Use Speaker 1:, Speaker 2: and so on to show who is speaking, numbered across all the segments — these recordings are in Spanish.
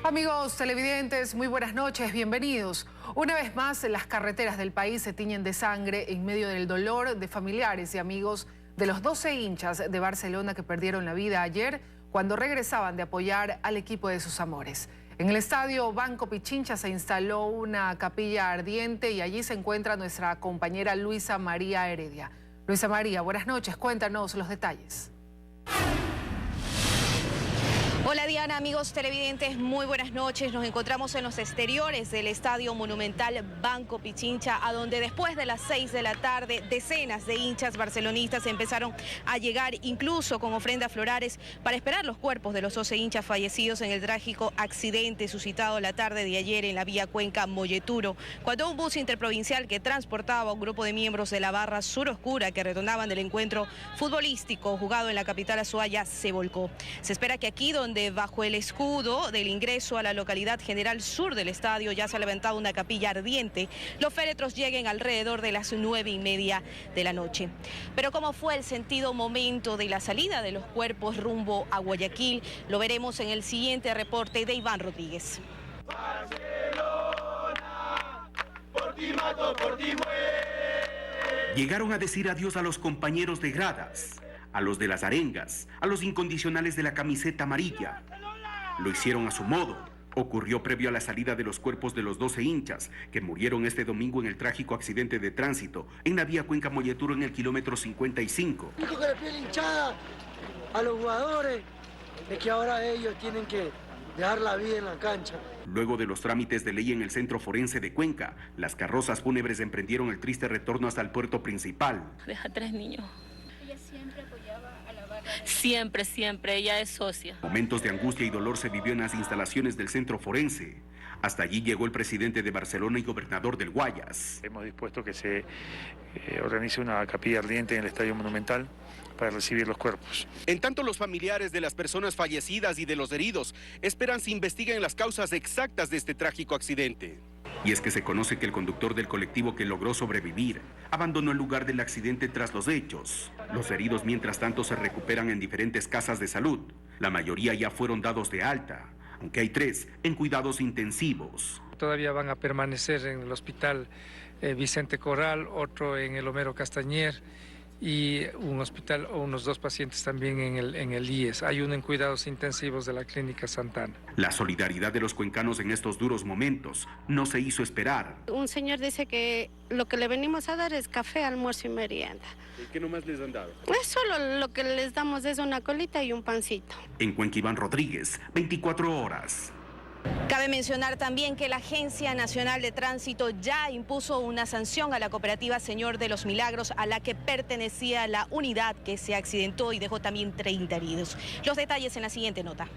Speaker 1: Amigos televidentes, muy buenas noches, bienvenidos. Una vez más, las carreteras del país se tiñen de sangre en medio del dolor de familiares y amigos de los 12 hinchas de Barcelona que perdieron la vida ayer cuando regresaban de apoyar al equipo de sus amores. En el estadio Banco Pichincha se instaló una capilla ardiente y allí se encuentra nuestra compañera Luisa María Heredia. Luisa María, buenas noches, cuéntanos los detalles.
Speaker 2: Hola Diana, amigos televidentes, muy buenas noches. Nos encontramos en los exteriores del Estadio Monumental Banco Pichincha, a donde después de las 6 de la tarde decenas de hinchas barcelonistas empezaron a llegar, incluso con ofrendas florales, para esperar los cuerpos de los 12 hinchas fallecidos en el trágico accidente suscitado la tarde de ayer en la vía Cuenca-Molleturo, cuando un bus interprovincial que transportaba a un grupo de miembros de la barra Sur Oscura que retornaban del encuentro futbolístico jugado en la capital azuaya se volcó. Se espera que aquí, donde bajo el escudo del ingreso a la localidad general sur del estadio ya se ha levantado una capilla ardiente, los féretros lleguen alrededor de las 9:30 de la noche. Pero cómo fue el sentido momento de la salida de los cuerpos rumbo a Guayaquil, lo veremos en el siguiente reporte de Iván Rodríguez.
Speaker 3: Barcelona, por ti mato, por ti muero.
Speaker 4: Llegaron a decir adiós a los compañeros de gradas, a los de las arengas, a los incondicionales de la camiseta amarilla. Lo hicieron a su modo. Ocurrió previo a la salida de los cuerpos de los 12 hinchas que murieron este domingo en el trágico accidente de tránsito en la vía Cuenca-Molleturo en el kilómetro 55.
Speaker 5: Lo único que le pide la hinchada a los jugadores es que ahora ellos tienen que dejar la vida en la cancha.
Speaker 4: Luego de los trámites de ley en el centro forense de Cuenca, las carrozas fúnebres emprendieron el triste retorno hasta el puerto principal.
Speaker 6: Deja 3 niños.
Speaker 7: Ella siempre apoyaba a la barra.
Speaker 6: Siempre, ella es socia.
Speaker 4: Momentos de angustia y dolor se vivió en las instalaciones del centro forense. Hasta allí llegó el presidente de Barcelona y gobernador del Guayas.
Speaker 8: Hemos dispuesto que se organice una capilla ardiente en el Estadio Monumental para recibir los cuerpos.
Speaker 4: En tanto, los familiares de las personas fallecidas y de los heridos esperan se investiguen las causas exactas de este trágico accidente. Y es que se conoce que el conductor del colectivo que logró sobrevivir abandonó el lugar del accidente tras los hechos. Los heridos, mientras tanto, se recuperan en diferentes casas de salud. La mayoría ya fueron dados de alta, aunque hay 3 en cuidados intensivos.
Speaker 9: Todavía van a permanecer en el hospital Vicente Corral, otro en el Homero Castañer y un hospital o unos 2 pacientes también en el IES. Hay uno en cuidados intensivos de la Clínica Santana.
Speaker 4: La solidaridad de los cuencanos en estos duros momentos no se hizo esperar.
Speaker 7: Un señor dice que lo que le venimos a dar es café, almuerzo y merienda.
Speaker 4: ¿Y qué nomás les han dado?
Speaker 7: Es solo lo que les damos es una colita y un pancito.
Speaker 4: En Cuenca, Iván Rodríguez, 24 horas.
Speaker 2: Cabe mencionar también que la Agencia Nacional de Tránsito ya impuso una sanción a la cooperativa Señor de los Milagros, a la que pertenecía la unidad que se accidentó y dejó también 30 heridos. Los detalles en la siguiente nota.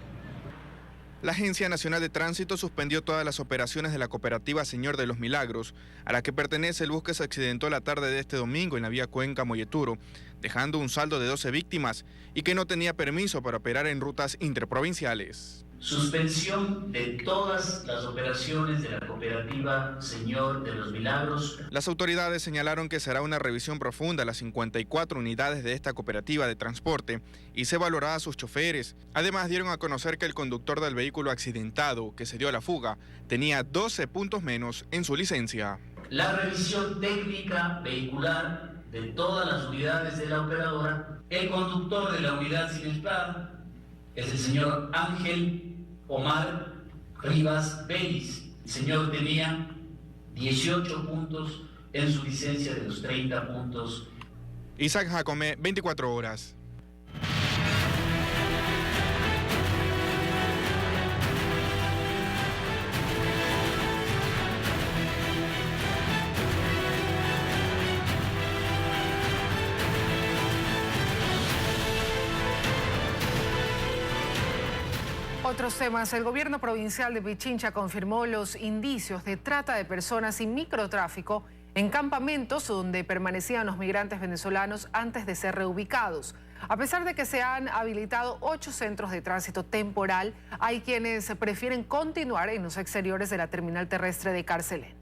Speaker 10: La Agencia Nacional de Tránsito suspendió todas las operaciones de la cooperativa Señor de los Milagros, a la que pertenece el bus que se accidentó la tarde de este domingo en la vía Cuenca-Molleturo, dejando un saldo de 12 víctimas y que no tenía permiso para operar en rutas interprovinciales.
Speaker 11: Suspensión de todas las operaciones de la cooperativa Señor de los Milagros.
Speaker 10: Las autoridades señalaron que será una revisión profunda a las 54 unidades de esta cooperativa de transporte y se evaluará a sus choferes. Además, dieron a conocer que el conductor del vehículo accidentado, que se dio a la fuga, tenía 12 puntos menos en su licencia.
Speaker 11: La revisión técnica vehicular de todas las unidades de la operadora. El conductor de la unidad siniestrada es el señor Ángel Omar Rivas Vélez. El señor tenía 18 puntos en su licencia de los 30 puntos.
Speaker 10: Isaac Jacome, 24 horas.
Speaker 1: Otros temas. El gobierno provincial de Pichincha confirmó los indicios de trata de personas y microtráfico en campamentos donde permanecían los migrantes venezolanos antes de ser reubicados. A pesar de que se han habilitado 8 centros de tránsito temporal, hay quienes prefieren continuar en los exteriores de la terminal terrestre de Carcelén.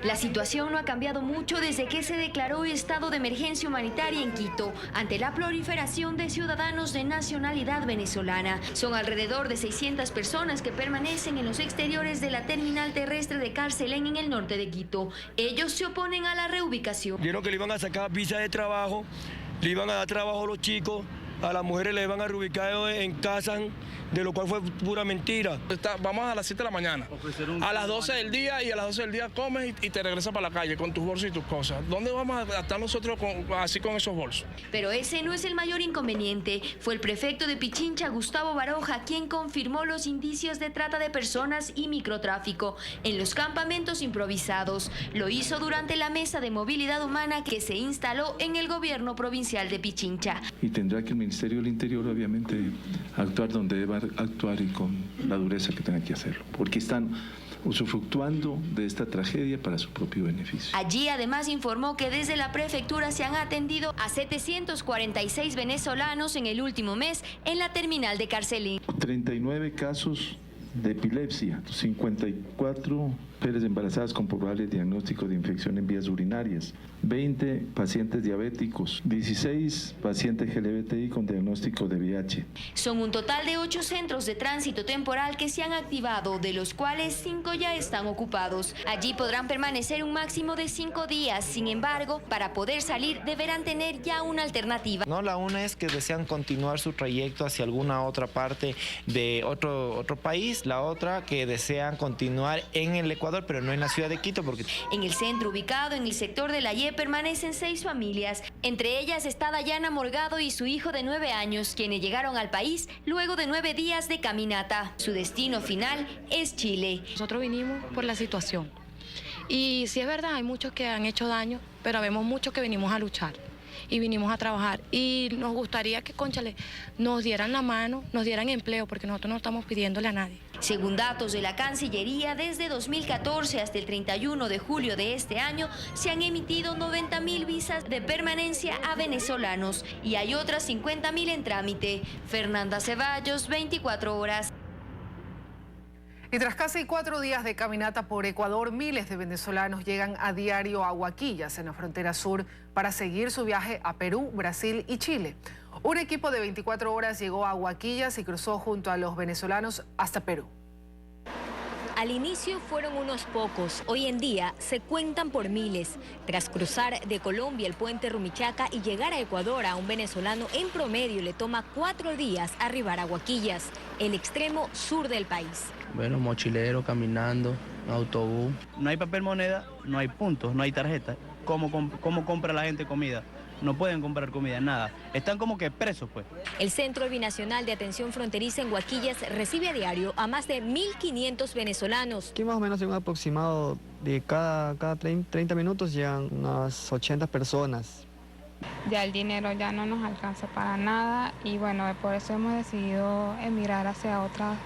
Speaker 12: La situación no ha cambiado mucho desde que se declaró estado de emergencia humanitaria en Quito ante la proliferación de ciudadanos de nacionalidad venezolana. Son alrededor de 600 personas que permanecen en los exteriores de la terminal terrestre de Carcelén en el norte de Quito. Ellos se oponen a la reubicación.
Speaker 13: Dijeron que le iban a sacar visa de trabajo, le iban a dar trabajo a los chicos, a las mujeres le iban a reubicar en casas, de lo cual fue pura mentira.
Speaker 14: Vamos a las 7 de la mañana, a las 12 del día, y a las 12 del día comes y te regresas para la calle con tus bolsos y tus cosas. ¿Dónde vamos a estar nosotros así con esos bolsos?
Speaker 12: Pero ese no es el mayor inconveniente. Fue el prefecto de Pichincha, Gustavo Baroja, quien confirmó los indicios de trata de personas y microtráfico en los campamentos improvisados. Lo hizo durante la mesa de movilidad humana que se instaló en el gobierno provincial de Pichincha.
Speaker 15: Y tendrá que el Ministerio del Interior, obviamente, actuar donde deba actuar y con la dureza que tenga que hacerlo, porque están usufructuando de esta tragedia para su propio beneficio.
Speaker 12: Allí además informó que desde la prefectura se han atendido a 746 venezolanos en el último mes en la terminal de Carcelén.
Speaker 15: 39 casos de epilepsia, 54 mujeres embarazadas con probable diagnóstico de infección en vías urinarias, 20 pacientes diabéticos, 16 pacientes LGBTI con diagnóstico de VIH.
Speaker 12: Son un total de 8 centros de tránsito temporal que se han activado, de los cuales 5 ya están ocupados. Allí podrán permanecer un máximo de 5 días. Sin embargo, para poder salir deberán tener ya una alternativa.
Speaker 16: No, la una es que desean continuar su trayecto hacia alguna otra parte de otro país. La otra que desean continuar en el Ecuador, pero no en la ciudad de Quito. Porque
Speaker 12: en el centro ubicado en el sector de La Ye permanecen 6 familias. Entre ellas está Dayana Morgado y su hijo de 9 años, quienes llegaron al país luego de 9 días de caminata. Su destino final es Chile.
Speaker 17: Nosotros vinimos por la situación. Y sí es verdad, hay muchos que han hecho daño, pero vemos muchos que venimos a luchar y vinimos a trabajar. Y nos gustaría que, cónchale, nos dieran la mano, nos dieran empleo, porque nosotros no estamos pidiéndole a nadie.
Speaker 12: Según datos de la Cancillería, desde 2014 hasta el 31 de julio de este año, se han emitido 90.000 visas de permanencia a venezolanos y hay otras 50.000 en trámite. Fernanda Ceballos, 24 horas.
Speaker 1: Y tras casi 4 días de caminata por Ecuador, miles de venezolanos llegan a diario a Huaquillas, en la frontera sur, para seguir su viaje a Perú, Brasil y Chile. Un equipo de 24 horas llegó a Huaquillas y cruzó junto a los venezolanos hasta Perú.
Speaker 18: Al inicio fueron unos pocos, hoy en día se cuentan por miles. Tras cruzar de Colombia el puente Rumichaca y llegar a Ecuador, a un venezolano en promedio le toma 4 días arribar a Huaquillas, el extremo sur del país.
Speaker 19: Bueno, mochilero, caminando, autobús.
Speaker 20: No hay papel moneda, no hay puntos, no hay tarjeta. ¿Cómo compra la gente comida? No pueden comprar comida, nada. Están como que presos, pues.
Speaker 18: El Centro Binacional de Atención Fronteriza en Huaquillas recibe a diario a más de 1.500 venezolanos.
Speaker 21: Aquí más o menos hay un aproximado de cada 30 minutos llegan unas 80 personas.
Speaker 22: Ya el dinero ya no nos alcanza para nada y bueno, por eso hemos decidido emigrar hacia otra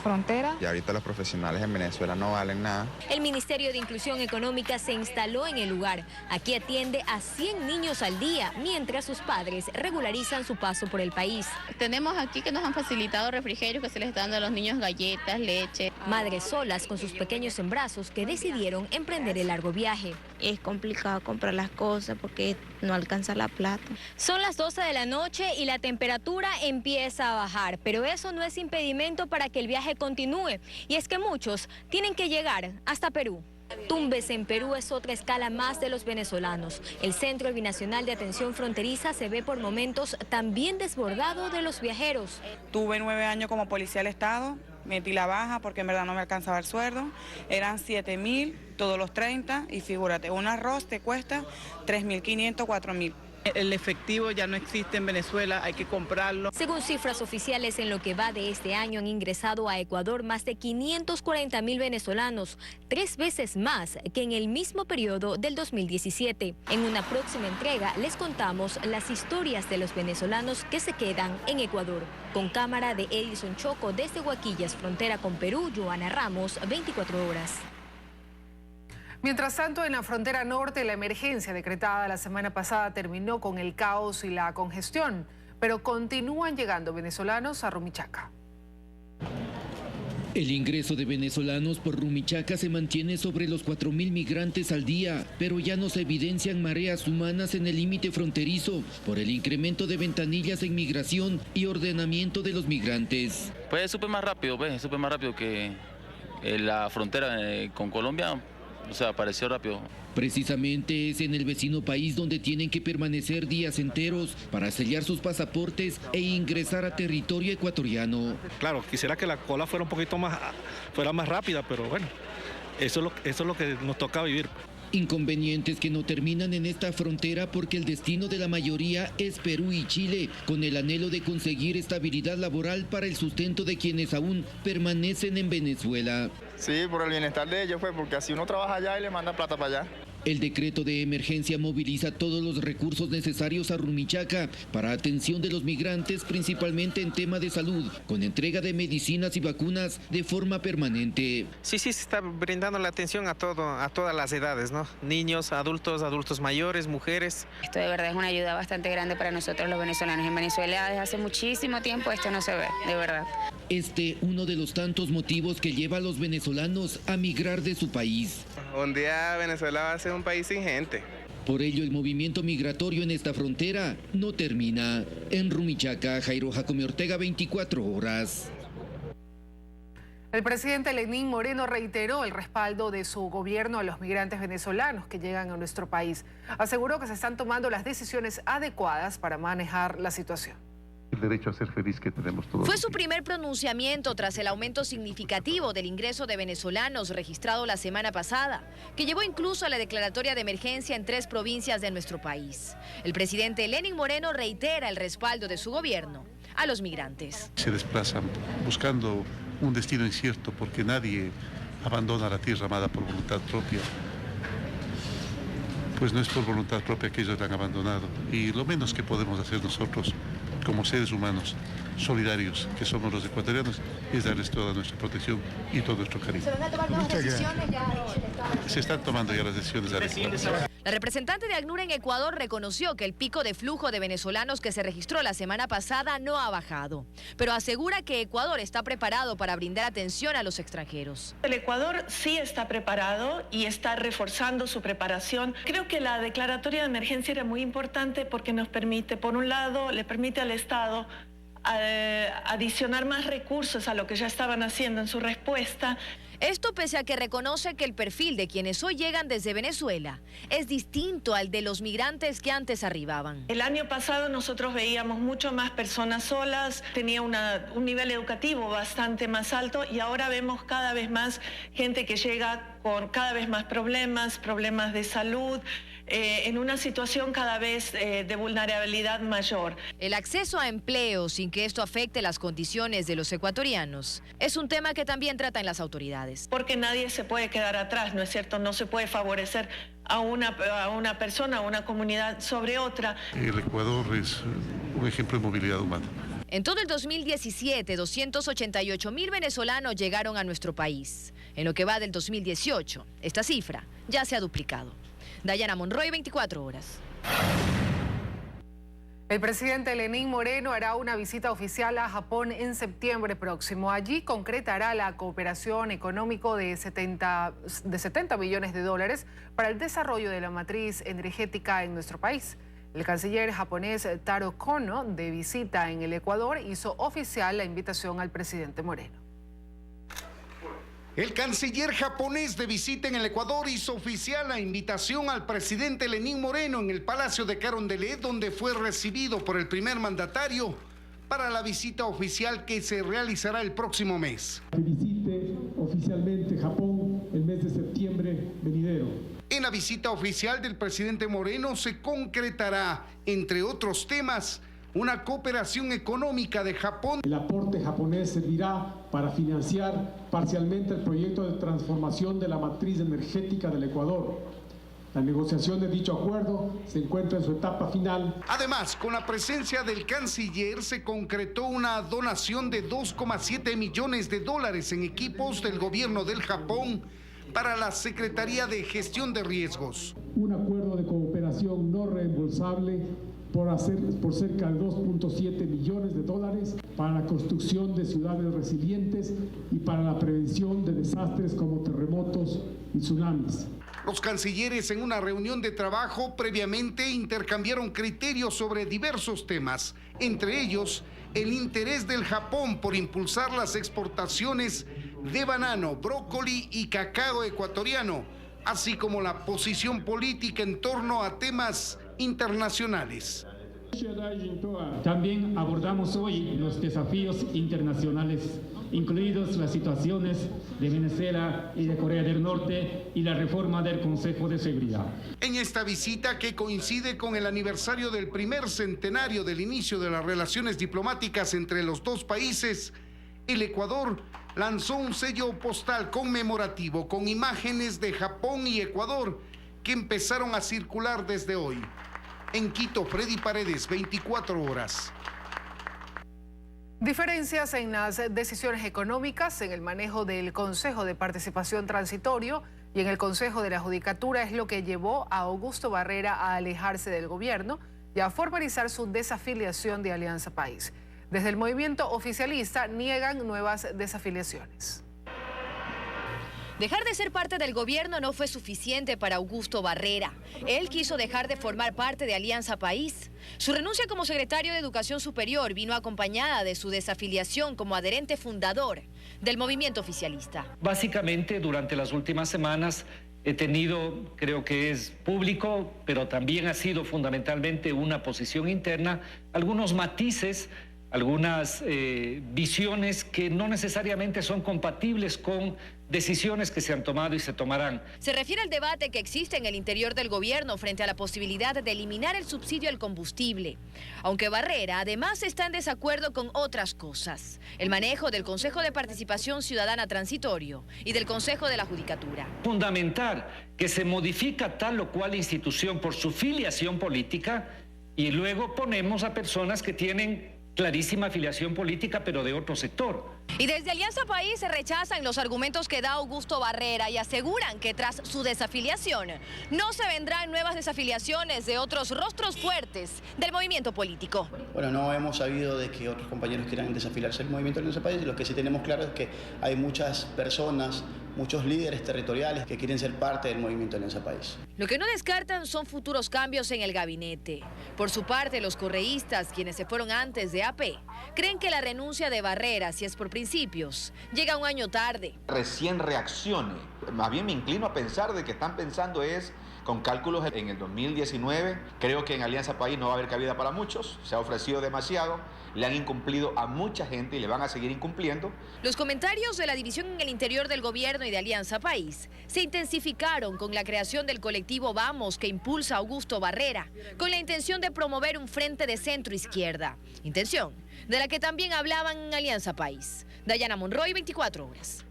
Speaker 22: frontera.
Speaker 23: Y ahorita los profesionales en Venezuela no valen nada.
Speaker 18: El Ministerio de Inclusión Económica se instaló en el lugar. Aquí atiende a 100 niños al día, mientras sus padres regularizan su paso por el país.
Speaker 24: Tenemos aquí que nos han facilitado refrigerios que se les está dando a los niños, galletas, leche.
Speaker 18: Madres solas con sus pequeños en brazos que decidieron emprender el largo viaje.
Speaker 7: Es complicado comprar las cosas porque no alcanza la plata.
Speaker 18: Son las 12 de la noche y la temperatura empieza a bajar, pero eso no es impedimento para que el viaje continúe. Y es que muchos tienen que llegar hasta Perú. Tumbes en Perú es otra escala más de los venezolanos. El Centro Binacional de Atención Fronteriza se ve por momentos también desbordado de los viajeros.
Speaker 25: Tuve 9 años como policía del Estado, metí la baja porque en verdad no me alcanzaba el sueldo. Eran 7.000 todos los 30 y figúrate, un arroz te cuesta 3.500, 4.000.
Speaker 20: El efectivo ya no existe en Venezuela, hay que comprarlo.
Speaker 18: Según cifras oficiales, en lo que va de este año han ingresado a Ecuador más de 540.000 venezolanos, 3 veces más que en el mismo periodo del 2017. En una próxima entrega les contamos las historias de los venezolanos que se quedan en Ecuador. Con cámara de Edison Choco desde Huaquillas, frontera con Perú, Joana Ramos, 24 horas.
Speaker 1: Mientras tanto, en la frontera norte, la emergencia decretada la semana pasada terminó con el caos y la congestión, pero continúan llegando venezolanos a Rumichaca.
Speaker 3: El ingreso de venezolanos por Rumichaca se mantiene sobre los 4.000 migrantes al día, pero ya no se evidencian mareas humanas en el límite fronterizo por el incremento de ventanillas en migración y ordenamiento de los migrantes.
Speaker 5: Pues súper más rápido, que la frontera con Colombia, apareció rápido.
Speaker 3: Precisamente es en el vecino país donde tienen que permanecer días enteros para sellar sus pasaportes e ingresar a territorio ecuatoriano.
Speaker 6: Claro, quisiera que la cola fuera un poquito más rápida, pero bueno, eso es lo que nos toca vivir.
Speaker 3: Inconvenientes que no terminan en esta frontera porque el destino de la mayoría es Perú y Chile, con el anhelo de conseguir estabilidad laboral para el sustento de quienes aún permanecen en Venezuela.
Speaker 23: Sí, por el bienestar de ellos, porque así uno trabaja allá y le manda plata para allá.
Speaker 3: El decreto de emergencia moviliza todos los recursos necesarios a Rumichaca para atención de los migrantes, principalmente en tema de salud, con entrega de medicinas y vacunas de forma permanente.
Speaker 8: Sí, se está brindando la atención a todas las edades, ¿no? Niños, adultos mayores, mujeres.
Speaker 9: Esto de verdad es una ayuda bastante grande para nosotros los venezolanos. En Venezuela desde hace muchísimo tiempo esto no se ve, de verdad.
Speaker 3: Uno de los tantos motivos que lleva a los venezolanos a migrar de su país.
Speaker 8: Un día Venezuela va a ser un país sin gente.
Speaker 3: Por ello, el movimiento migratorio en esta frontera no termina. En Rumichaca, Jairo Jacome Ortega, 24 horas.
Speaker 1: El presidente Lenín Moreno reiteró el respaldo de su gobierno a los migrantes venezolanos que llegan a nuestro país. Aseguró que se están tomando las decisiones adecuadas para manejar la situación.
Speaker 26: El derecho a ser feliz que tenemos todos.
Speaker 2: Fue su primer pronunciamiento tras el aumento significativo del ingreso de venezolanos registrado la semana pasada, que llevó incluso a la declaratoria de emergencia en 3 provincias de nuestro país. El presidente Lenín Moreno reitera el respaldo de su gobierno a los migrantes.
Speaker 26: Se desplazan buscando un destino incierto porque nadie abandona la tierra amada por voluntad propia. Pues no es por voluntad propia que ellos la han abandonado. Y lo menos que podemos hacer nosotros como seres humanos solidarios que somos los ecuatorianos es darles toda nuestra protección y todo nuestro cariño.
Speaker 2: ¿Se van a tomar nuevas decisiones ya?
Speaker 26: Se están tomando ya las decisiones adecuadas.
Speaker 2: La representante de ACNUR en Ecuador reconoció que el pico de flujo de venezolanos que se registró la semana pasada no ha bajado, pero asegura que Ecuador está preparado para brindar atención a los extranjeros.
Speaker 27: El Ecuador sí está preparado y está reforzando su preparación. Creo que la declaratoria de emergencia era muy importante porque nos permite, por un lado, le permite al Estado adicionar más recursos a lo que ya estaban haciendo en su respuesta.
Speaker 2: Esto pese a que reconoce que el perfil de quienes hoy llegan desde Venezuela es distinto al de los migrantes que antes arribaban.
Speaker 27: El año pasado nosotros veíamos mucho más personas solas, tenía un nivel educativo bastante más alto y ahora vemos cada vez más gente que llega con cada vez más problemas de salud, en una situación cada vez de vulnerabilidad mayor.
Speaker 2: El acceso a empleo sin que esto afecte las condiciones de los ecuatorianos es un tema que también tratan las autoridades.
Speaker 27: Porque nadie se puede quedar atrás, ¿no es cierto? No se puede favorecer a una persona, a una comunidad sobre otra.
Speaker 26: El Ecuador es un ejemplo de movilidad humana.
Speaker 2: En todo el 2017, 288.000 venezolanos llegaron a nuestro país. En lo que va del 2018, esta cifra ya se ha duplicado. Dayana Monroy, 24 horas.
Speaker 1: El presidente Lenín Moreno hará una visita oficial a Japón en septiembre próximo. Allí concretará la cooperación económica de 70 millones de dólares para el desarrollo de la matriz energética en nuestro país. El canciller japonés Taro Kono, de visita en el Ecuador, hizo oficial la invitación al presidente Moreno.
Speaker 28: El canciller japonés de visita en el Ecuador hizo oficial la invitación al presidente Lenín Moreno en el Palacio de Carondelet, donde fue recibido por el primer mandatario para la visita oficial que se realizará el próximo mes.
Speaker 29: Que visite oficialmente Japón el mes de septiembre venidero.
Speaker 28: En la visita oficial del presidente Moreno se concretará, entre otros temas, una cooperación económica de Japón.
Speaker 29: El aporte japonés servirá para financiar parcialmente el proyecto de transformación de la matriz energética del Ecuador. La negociación de dicho acuerdo se encuentra en su etapa final.
Speaker 28: Además, con la presencia del canciller se concretó una donación de 2,7 millones de dólares en equipos del gobierno del Japón para la Secretaría de Gestión de Riesgos.
Speaker 29: Un acuerdo de cooperación no reembolsable por cerca de 2.7 millones de dólares para la construcción de ciudades resilientes y para la prevención de desastres como terremotos y tsunamis.
Speaker 28: Los cancilleres en una reunión de trabajo previamente intercambiaron criterios sobre diversos temas, entre ellos el interés del Japón por impulsar las exportaciones de banano, brócoli y cacao ecuatoriano, así como la posición política en torno a temas internacionales.
Speaker 29: También abordamos hoy los desafíos internacionales, incluidos las situaciones de Venezuela y de Corea del Norte y la reforma del Consejo de Seguridad.
Speaker 28: En esta visita, que coincide con el aniversario del primer centenario del inicio de las relaciones diplomáticas entre los dos países, el Ecuador lanzó un sello postal conmemorativo con imágenes de Japón y Ecuador que empezaron a circular desde hoy. En Quito, Freddy Paredes, 24 horas.
Speaker 1: Diferencias en las decisiones económicas, en el manejo del Consejo de Participación Transitorio y en el Consejo de la Judicatura es lo que llevó a Augusto Barrera a alejarse del gobierno y a formalizar su desafiliación de Alianza País. Desde el movimiento oficialista niegan nuevas desafiliaciones.
Speaker 18: Dejar de ser parte del gobierno no fue suficiente para Augusto Barrera. Él quiso dejar de formar parte de Alianza País. Su renuncia como secretario de Educación Superior vino acompañada de su desafiliación como adherente fundador del movimiento oficialista.
Speaker 4: Básicamente, durante las últimas semanas he tenido, creo que es público, pero también ha sido fundamentalmente una posición interna, algunos matices, algunas visiones que no necesariamente son compatibles con decisiones que se han tomado y se tomarán.
Speaker 18: Se refiere al debate que existe en el interior del gobierno frente a la posibilidad de eliminar el subsidio al combustible. Aunque Barrera además está en desacuerdo con otras cosas. El manejo del Consejo de Participación Ciudadana Transitorio y del Consejo de la Judicatura.
Speaker 4: Fundamental que se modifica tal o cual institución por su filiación política y luego ponemos a personas que tienen clarísima afiliación política, pero de otro sector.
Speaker 18: Y desde Alianza País se rechazan los argumentos que da Augusto Barrera y aseguran que tras su desafiliación no se vendrán nuevas desafiliaciones de otros rostros fuertes del movimiento político.
Speaker 10: Bueno, no hemos sabido de que otros compañeros quieran desafiliarse del movimiento de Alianza País, y lo que sí tenemos claro es que hay muchas personas, muchos líderes territoriales que quieren ser parte del movimiento de Alianza País.
Speaker 18: Lo que no descartan son futuros cambios en el gabinete. Por su parte, los correístas, quienes se fueron antes de AP, creen que la renuncia de Barrera, si es por principios, llega un año tarde.
Speaker 11: Recién reaccione. Más bien me inclino a pensar de que están pensando es con cálculos en el 2019. Creo que en Alianza País no va a haber cabida para muchos. Se ha ofrecido demasiado. Le han incumplido a mucha gente y le van a seguir incumpliendo.
Speaker 18: Los comentarios de la división en el interior del gobierno y de Alianza País se intensificaron con la creación del colectivo Vamos, que impulsa Augusto Barrera, con la intención de promover un frente de centro-izquierda. Intención de la que también hablaban en Alianza País. Dayana Monroy, 24 horas.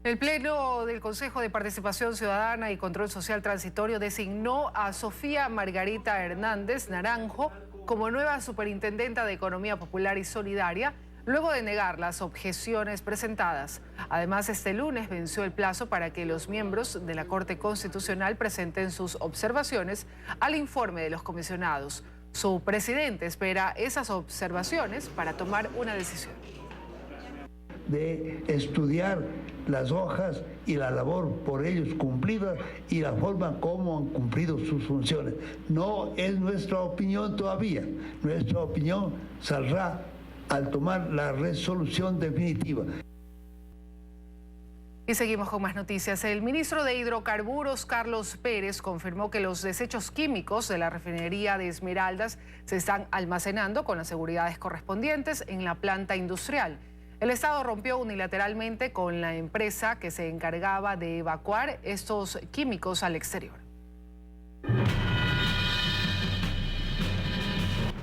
Speaker 1: El Pleno del Consejo de Participación Ciudadana y Control Social Transitorio designó a Sofía Margarita Hernández Naranjo como nueva superintendenta de Economía Popular y Solidaria, luego de negar las objeciones presentadas. Además, este lunes venció el plazo para que los miembros de la Corte Constitucional presenten sus observaciones al informe de los comisionados. Su presidente espera esas observaciones para tomar una decisión.
Speaker 12: De estudiar las hojas y la labor por ellos cumplida y la forma como han cumplido sus funciones. No es nuestra opinión todavía. Nuestra opinión saldrá al tomar la resolución definitiva.
Speaker 1: Y seguimos con más noticias. El ministro de Hidrocarburos, Carlos Pérez, confirmó que los desechos químicos de la refinería de Esmeraldas se están almacenando con las seguridades correspondientes en la planta industrial. El Estado rompió unilateralmente con la empresa que se encargaba de evacuar estos químicos al exterior.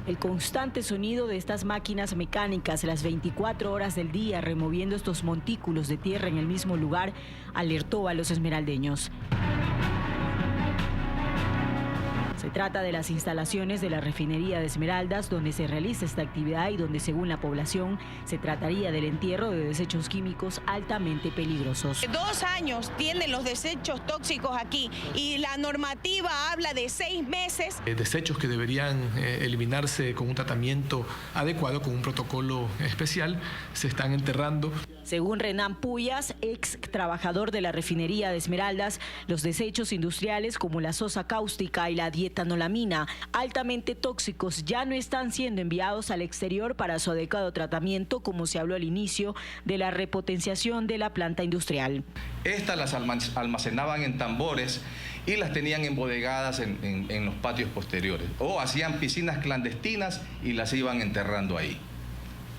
Speaker 13: El constante sonido de estas máquinas mecánicas las 24 horas del día removiendo estos montículos de tierra en el mismo lugar alertó a los esmeraldeños. Se trata de las instalaciones de la refinería de Esmeraldas, donde se realiza esta actividad y donde, según la población, se trataría del entierro de desechos químicos altamente peligrosos.
Speaker 7: 2 años tienen los desechos tóxicos aquí y la normativa habla de 6 meses.
Speaker 14: Desechos que deberían eliminarse con un tratamiento adecuado, con un protocolo especial, se están enterrando.
Speaker 13: Según Renan Puyas, ex trabajador de la refinería de Esmeraldas, los desechos industriales como la sosa cáustica y la dietanolamina, altamente tóxicos, ya no están siendo enviados al exterior para su adecuado tratamiento, como se habló al inicio de la repotenciación de la planta industrial.
Speaker 15: Estas las almacenaban en tambores y las tenían embodegadas en los patios posteriores, o hacían piscinas clandestinas y las iban enterrando ahí.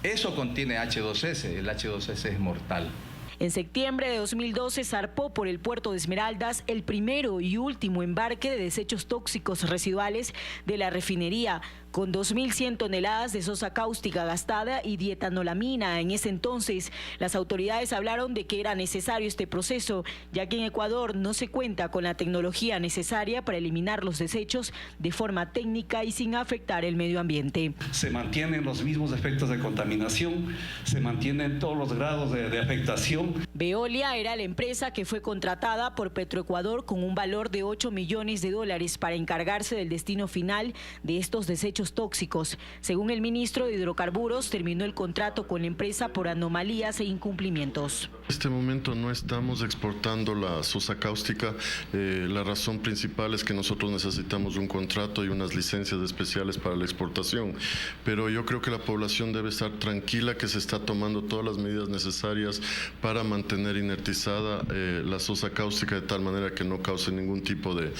Speaker 15: Eso contiene H2S, el H2S es mortal.
Speaker 13: En septiembre de 2012 zarpó por el puerto de Esmeraldas el primero y último embarque de desechos tóxicos residuales de la refinería, con 2.100 toneladas de sosa cáustica gastada y dietanolamina. En ese entonces, las autoridades hablaron de que era necesario este proceso, ya que en Ecuador no se cuenta con la tecnología necesaria para eliminar los desechos de forma técnica y sin afectar el medio ambiente.
Speaker 16: Se mantienen los mismos efectos de contaminación, se mantienen todos los grados de afectación.
Speaker 13: Veolia era la empresa que fue contratada por Petroecuador con un valor de $8 millones para encargarse del destino final de estos desechos tóxicos. Según el ministro de Hidrocarburos, terminó el contrato con la empresa por anomalías e incumplimientos.
Speaker 17: En este momento no estamos exportando la sosa cáustica. La razón principal es que nosotros necesitamos un contrato y unas licencias especiales para la exportación. Pero yo creo que la población debe estar tranquila que se está tomando todas las medidas necesarias para mantener inertizada la sosa cáustica de tal manera que no cause ningún tipo de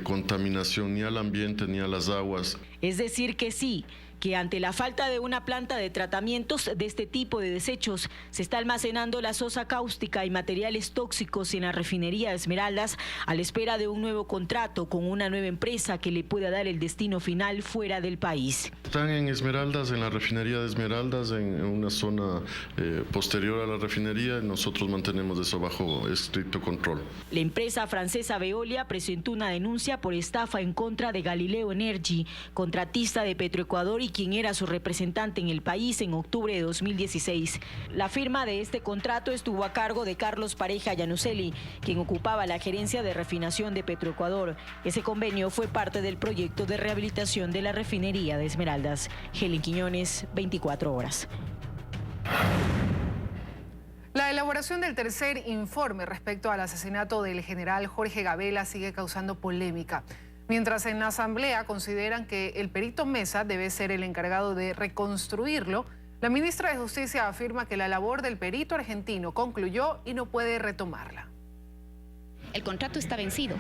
Speaker 17: contaminación ni al ambiente ni a las aguas.
Speaker 13: Es decir que sí, que ante la falta de una planta de tratamientos de este tipo de desechos, se está almacenando la sosa cáustica y materiales tóxicos en la refinería de Esmeraldas a la espera de un nuevo contrato con una nueva empresa que le pueda dar el destino final fuera del país.
Speaker 17: Están en Esmeraldas, en la refinería de Esmeraldas, en una zona posterior a la refinería. Nosotros mantenemos eso bajo estricto control.
Speaker 13: La empresa francesa Veolia presentó una denuncia por estafa en contra de Galileo Energy, contratista de Petroecuador y quien era su representante en el país en octubre de 2016. La firma de este contrato estuvo a cargo de Carlos Pareja Llanuselli, quien ocupaba la gerencia de refinación de Petroecuador. Ese convenio fue parte del proyecto de rehabilitación de la refinería de Esmeraldas. Helen Quiñones, 24 horas.
Speaker 1: La elaboración del tercer informe respecto al asesinato del general Jorge Gabela sigue causando polémica. Mientras en la Asamblea consideran que el perito Mesa debe ser el encargado de reconstruirlo, la ministra de Justicia afirma que la labor del perito argentino concluyó y no puede retomarla.
Speaker 9: El contrato está vencido.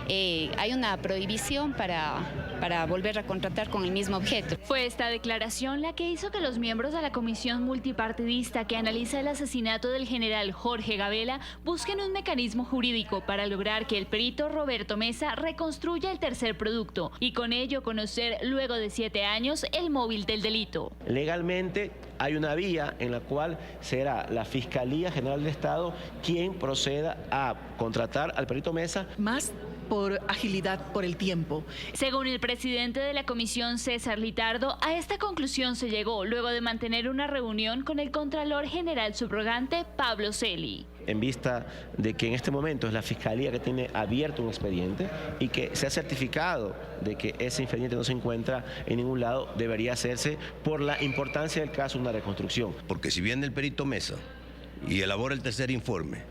Speaker 9: Hay una prohibición para volver a contratar con el mismo objeto.
Speaker 19: Fue esta declaración la que hizo que los miembros de la comisión multipartidista que analiza el asesinato del general Jorge Gabela busquen un mecanismo jurídico para lograr que el perito Roberto Mesa reconstruya el tercer producto y con ello conocer luego de 7 años el móvil del delito.
Speaker 21: Legalmente hay una vía en la cual será la Fiscalía General del Estado quien proceda a contratar al perito Mesa.
Speaker 22: Más por agilidad, por el tiempo.
Speaker 19: Según el presidente de la comisión, César Litardo, a esta conclusión se llegó luego de mantener una reunión con el Contralor General subrogante Pablo Celi.
Speaker 21: En vista de que en este momento es la Fiscalía que tiene abierto un expediente y que se ha certificado de que ese expediente no se encuentra en ningún lado, debería hacerse por la importancia del caso una reconstrucción.
Speaker 24: Porque si viene el perito Mesa y elabora el tercer informe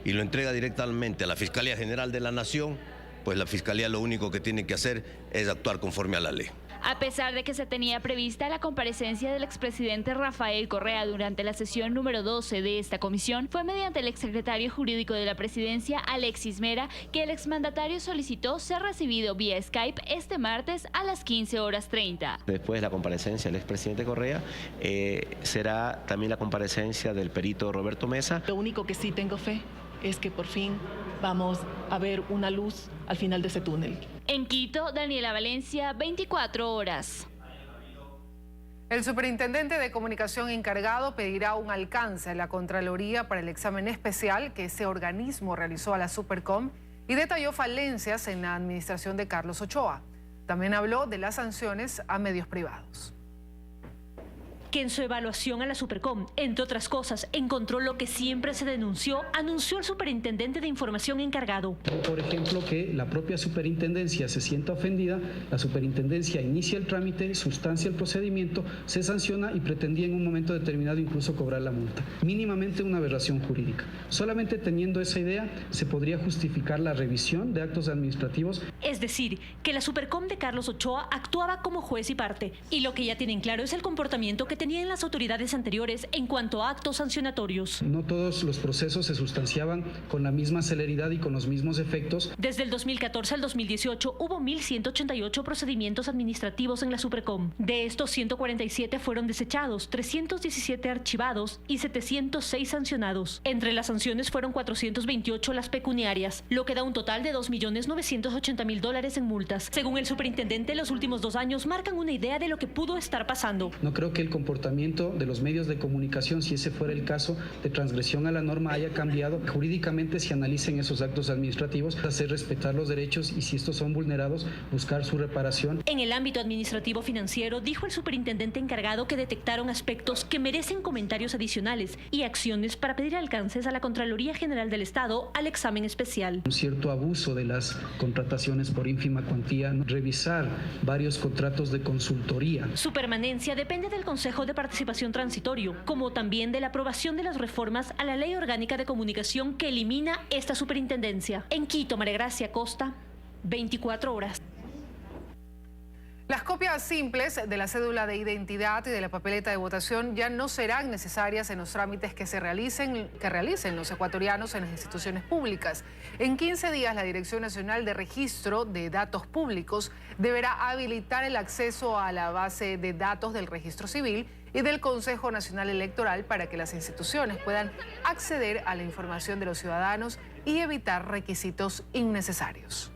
Speaker 24: y lo entrega directamente a la Fiscalía General de la Nación, pues la Fiscalía lo único que tiene que hacer es actuar conforme a la ley.
Speaker 19: A pesar de que se tenía prevista la comparecencia del expresidente Rafael Correa durante la sesión número 12 de esta comisión, fue mediante el exsecretario jurídico de la presidencia, Alexis Mera, que el exmandatario solicitó ser recibido vía Skype este martes a las 15:30.
Speaker 21: Después de la comparecencia del expresidente Correa, será también la comparecencia del perito Roberto Mesa.
Speaker 22: Lo único que sí tengo fe es que por fin vamos a ver una luz al final de ese túnel.
Speaker 19: En Quito, Daniela Valencia, 24 horas.
Speaker 1: El superintendente de comunicación encargado pedirá un alcance a la Contraloría para el examen especial que ese organismo realizó a la Supercom y detalló falencias en la administración de Carlos Ochoa. También habló de las sanciones a medios privados.
Speaker 3: Que en su evaluación a la Supercom, entre otras cosas, encontró lo que siempre se denunció, anunció el superintendente de información encargado.
Speaker 5: Por ejemplo, que la propia superintendencia se sienta ofendida, la superintendencia inicia el trámite, sustancia el procedimiento, se sanciona y pretendía en un momento determinado incluso cobrar la multa. Mínimamente una aberración jurídica. Solamente teniendo esa idea se podría justificar la revisión de actos administrativos.
Speaker 3: Es decir, que la Supercom de Carlos Ochoa actuaba como juez y parte, y lo que ya tienen claro es el comportamiento que tenían las autoridades anteriores en cuanto a actos sancionatorios.
Speaker 5: No todos los procesos se sustanciaban con la misma celeridad y con los mismos efectos.
Speaker 3: Desde el 2014 al 2018 hubo 1.188 procedimientos administrativos en la Supercom. De estos, 147 fueron desechados, 317 archivados y 706 sancionados. Entre las sanciones fueron 428 las pecuniarias, lo que da un total de $2.980.000 en multas. Según el superintendente, los últimos 2 años marcan una idea de lo que pudo estar pasando.
Speaker 5: No creo que el comportamiento de los medios de comunicación, si ese fuera el caso de transgresión a la norma, haya cambiado. Jurídicamente se analicen esos actos administrativos, hacer respetar los derechos y si estos son vulnerados, buscar su reparación.
Speaker 3: En el ámbito administrativo financiero, dijo el superintendente encargado que detectaron aspectos que merecen comentarios adicionales y acciones para pedir alcances a la Contraloría General del Estado al examen especial.
Speaker 5: Un cierto abuso de las contrataciones por ínfima cuantía, revisar varios contratos de consultoría.
Speaker 3: Su permanencia depende del Consejo de Participación Transitorio, como también de la aprobación de las reformas a la Ley Orgánica de Comunicación que elimina esta superintendencia. En Quito, María Gracia Costa, 24 horas.
Speaker 1: Las copias simples de la cédula de identidad y de la papeleta de votación ya no serán necesarias en los trámites que realicen los ecuatorianos en las instituciones públicas. En 15 días, la Dirección Nacional de Registro de Datos Públicos deberá habilitar el acceso a la base de datos del Registro Civil y del Consejo Nacional Electoral para que las instituciones puedan acceder a la información de los ciudadanos y evitar requisitos innecesarios.